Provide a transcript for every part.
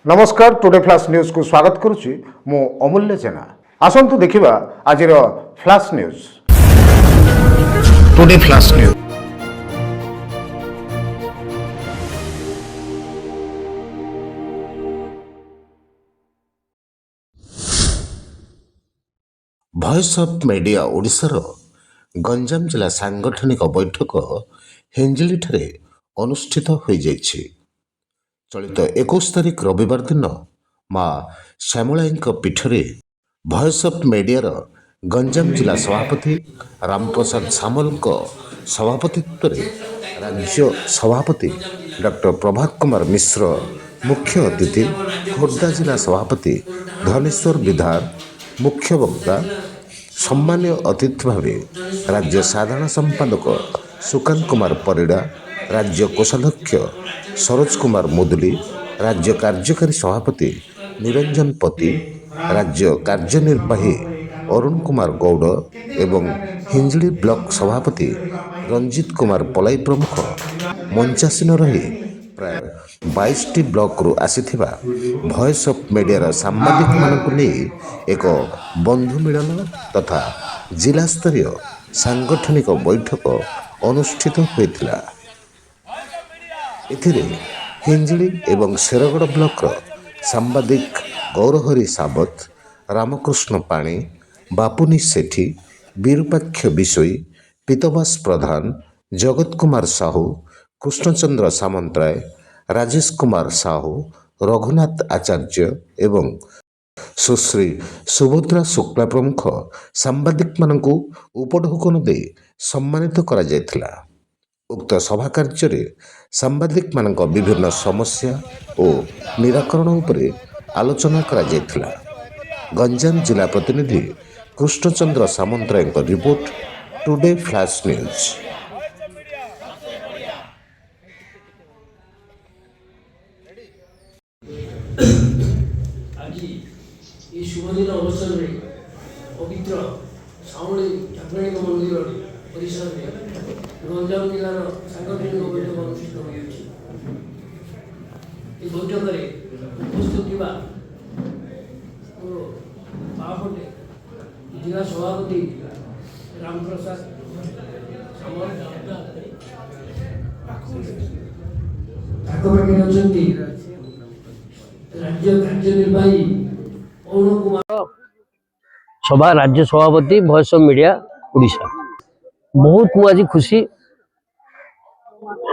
नमस्कार today flash news को स्वागत करुच्ची मु अमूल्य जेना। आसंतु देखिबा आजिर flash news. Today flash news. Voice of media ओडिशार गंजाम जिला सांगठनिक बैठक हेंजिली ठारे अनुष्ठित हो जाइछि। चलित 21 तारिख रविवार दिन माँ श्यामलाई पीठरे भॉइस ऑफ मीडियार गंजाम जिला सभापति रामप्रसाद सामल सभापतित्व राज्य सभापति डॉक्टर प्रभात कुमार मिश्र मुख्य अतिथि, खोर्धा जिला सभापति धनेश्वर विधार मुख्य वक्ता, सम्मान्य अतिथि भावे राज्य साधारण संपादक सुकांत कुमार परिड़ा, राज्य कोषाध्यक्ष सरोज कुमार मुदुली, राज्य कार्यकारी सभापति निरंजन पति, राज्य कार्यनिर्वाही अरुण कुमार गौड़ एवं हिंजली ब्लॉक सभापति रंजित कुमार पलाई प्रमुख मंचासीन रही प्राय 22टी ब्लॉक रु आसीथिबा भॉइस ऑफ मीडियार सांबादिक मानकु नहीं एक बंधु मिलन तथा जिला स्तरीय सांगठनिक बैठक अनुष्ठित होइथिला। एथिरे हिंजली एवं शेरगढ़ ब्लॉक सांबादिक गौरहरी सावत, रामकृष्ण पाणी, बापुनी सेठी, विरूपाक्ष बिशोई, पीतवास प्रधान, जगत कुमार साहू, कृष्णचंद्र सामंतराय, राजेश कुमार साहू, रघुनाथ आचार्य एवं सुश्री सुभद्रा शुक्ला प्रमुख सांबादिक मानकु उपढौकन दे सम्मानित करा जायथिला। उक्त सभा कार्य सांबादिक मानक विभिन्न समस्या और निराकरण उपरे आलोचना करा जायथिला। गंजाम जिला प्रतिनिधि Krishnachandra Samantaray report, today flash news. आज ये शुभदिन अवसर में पवित्र सावली ठाकुराणी मंदिर परिसर में गंजाम जिलार सांगठनिक बैठक अनुष्ठित हो। बैठक में उपस्थित थिबा बापटे जिला सभापति रामप्रसाद सामल राज्य कार्यनिर्वाही अरुण कुमार सभा राज्य सभापति भॉइस ऑफ मीडिया ओडिशा। बहुत मु आज खुशी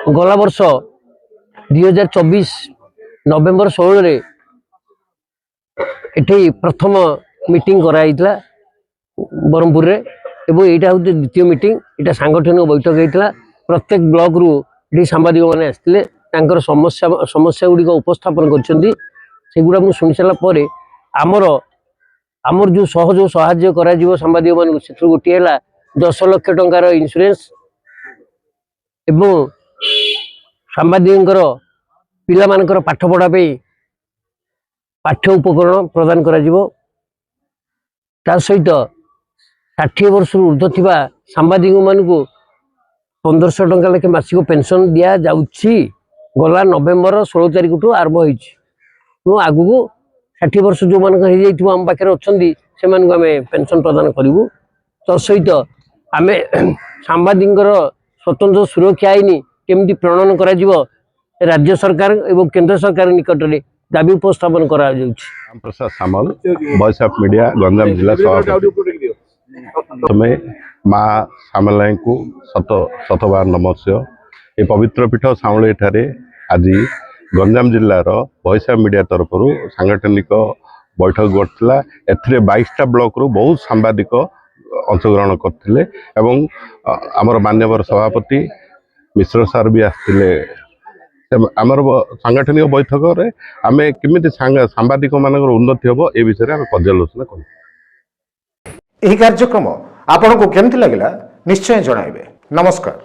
गला वर्ष 2024 नवेम्बर 16 रे एठी प्रथम मीटिंग कराइतला बरमपुर रे एवं एटा होते द्वितीय मीटिंग। एटा सांगठनिक बैठक होइतला। प्रत्येक ब्लॉक रु एठी सांबादिक माने आस्थिले तांकर समस्या गुडी उपस्थापन करछन्ती। सेगुड़ा मु सुनि सारा परे आमर जो सहयोग साहाय्य करा जीवो सांबादिक मान से गोटे है 10 लाख टंकार इंश्योरेंस एवं सांबादिक पिला मानकर पाठ पढ़ा पे पाठ्य उपकरण प्रदान करा जीवो। ता सहित 60 वर्ष ऊर्ध्व थिबा सांबादिक मानकु 1500 टंका लेखे मासिक पेंशन दिया जाउछि। गला नवेम्बर 16 तारिख टू आरंभ होइछि। आगु को 60 वर्ष जो मान आम पाखे अच्छा से आम पेंशन प्रदान करूँ। तसहित आम सांबादिक स्वतंत्र सुरक्षा आईन केमती प्रणयन कर राज्य सरकार एवं केंद्र सरकार निकट में दाबी उपस्थापन करा रामप्रसाद सामल वॉइस ऑफ मीडिया गंजाम जिला सभापति। तुम्हें माँ श्यामलाई को शतबार नमस्कार। ये पवित्र पीठ सामली ठारे आज गंजाम जिलार वॉइस ऑफ मीडिया तरफ सांगठनिक बैठक करथिला। एथिरे 22टा ब्लॉक रु बहुत सांबादिक अंशग्रहण करथिले एवं आमर मान्यवर सभापति मिश्र सार भी आस्थिले। आमर सांगठनिक बैठक रे आमे किमिति सांबादिक मानकर उन्नति होबो ए विषय रे आमे पर्यालोचना करू। एही कार्यक्रम आपनको केमति लागिला निश्चय जणाइबे। नमस्कार।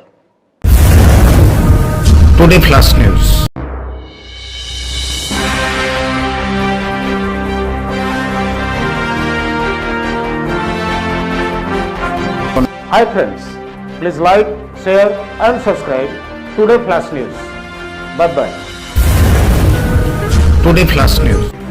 Today flash news. Hi friends, please like, share and subscribe Today Flash News. Bye bye. Today flash news.